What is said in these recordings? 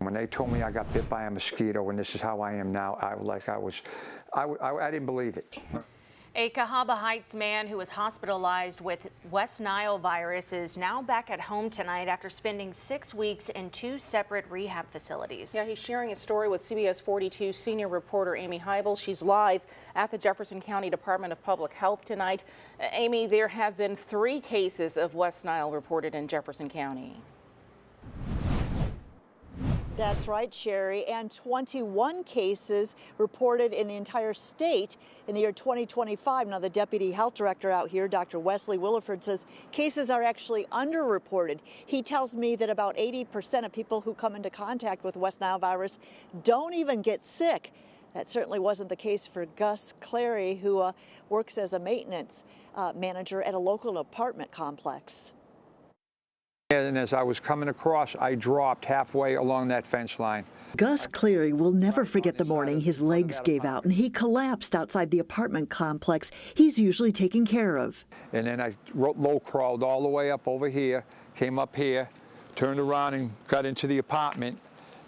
When they told me I got bit by a mosquito and this is how I am now, I didn't believe it. A Cahaba Heights man who was hospitalized with West Nile virus is now back at home tonight after spending 6 weeks in 2 separate rehab facilities. Yeah, he's sharing a story with CBS 42 senior reporter Amy Heibel. She's live at the Jefferson County Department of Public Health tonight. Amy, there have been 3 cases of West Nile reported in Jefferson County. That's right, Sherry, and 21 cases reported in the entire state in the year 2025. Now, the deputy health director out here, Dr. Wesley Williford, says cases are actually underreported. He tells me that about 80% of people who come into contact with West Nile virus don't even get sick. That certainly wasn't the case for Gus Clary, who works as a maintenance manager at a local apartment complex. And as I was coming across, I dropped halfway along that fence line. Gus Cleary will never forget the morning his legs gave out and he collapsed outside the apartment complex he's usually taking care of. And then I low crawled all the way up over here, came up here, turned around and got into the apartment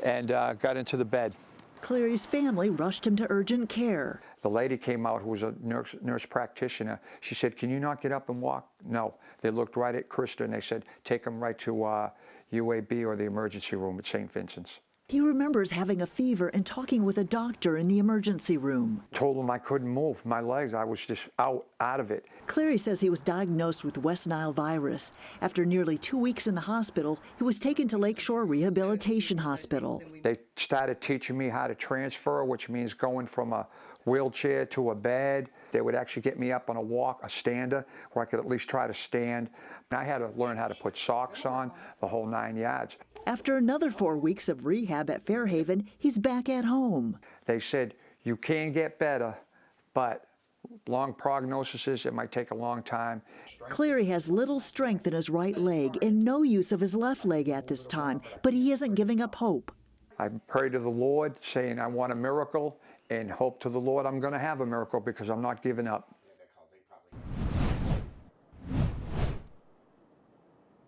and got into the bed. Cleary's family rushed him to urgent care. The lady came out who was a nurse practitioner. She said, "Can you not get up and walk?" No. They looked right at Krista and they said, "Take him right to UAB or the emergency room at St. Vincent's." He remembers having a fever and talking with a doctor in the emergency room. Told him I couldn't move my legs. I was just out of it. Cleary says he was diagnosed with West Nile virus. After nearly 2 weeks in the hospital, he was taken to Lakeshore Rehabilitation Hospital. They started teaching me how to transfer, which means going from a wheelchair to a bed. They would actually get me up on a stander, where I could at least try to stand. And I had to learn how to put socks on, the whole 9 yards. After another 4 weeks of rehab at Fairhaven, he's back at home. They said, you can get better, but long prognosis is it might take a long time. Cleary has little strength in his right leg and no use of his left leg at this time, but he isn't giving up hope. I pray to the Lord saying I want a miracle and hope to the Lord I'm going to have a miracle because I'm not giving up.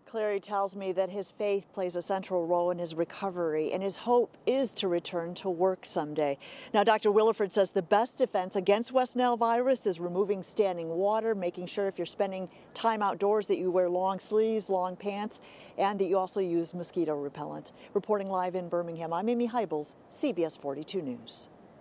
Cleary tells me that his faith plays a central role in his recovery, and his hope is to return to work someday. Now, Dr. Williford says the best defense against West Nile virus is removing standing water, making sure if you're spending time outdoors that you wear long sleeves, long pants, and that you also use mosquito repellent. Reporting live in Birmingham, I'm Amy Heibels, CBS 42 News.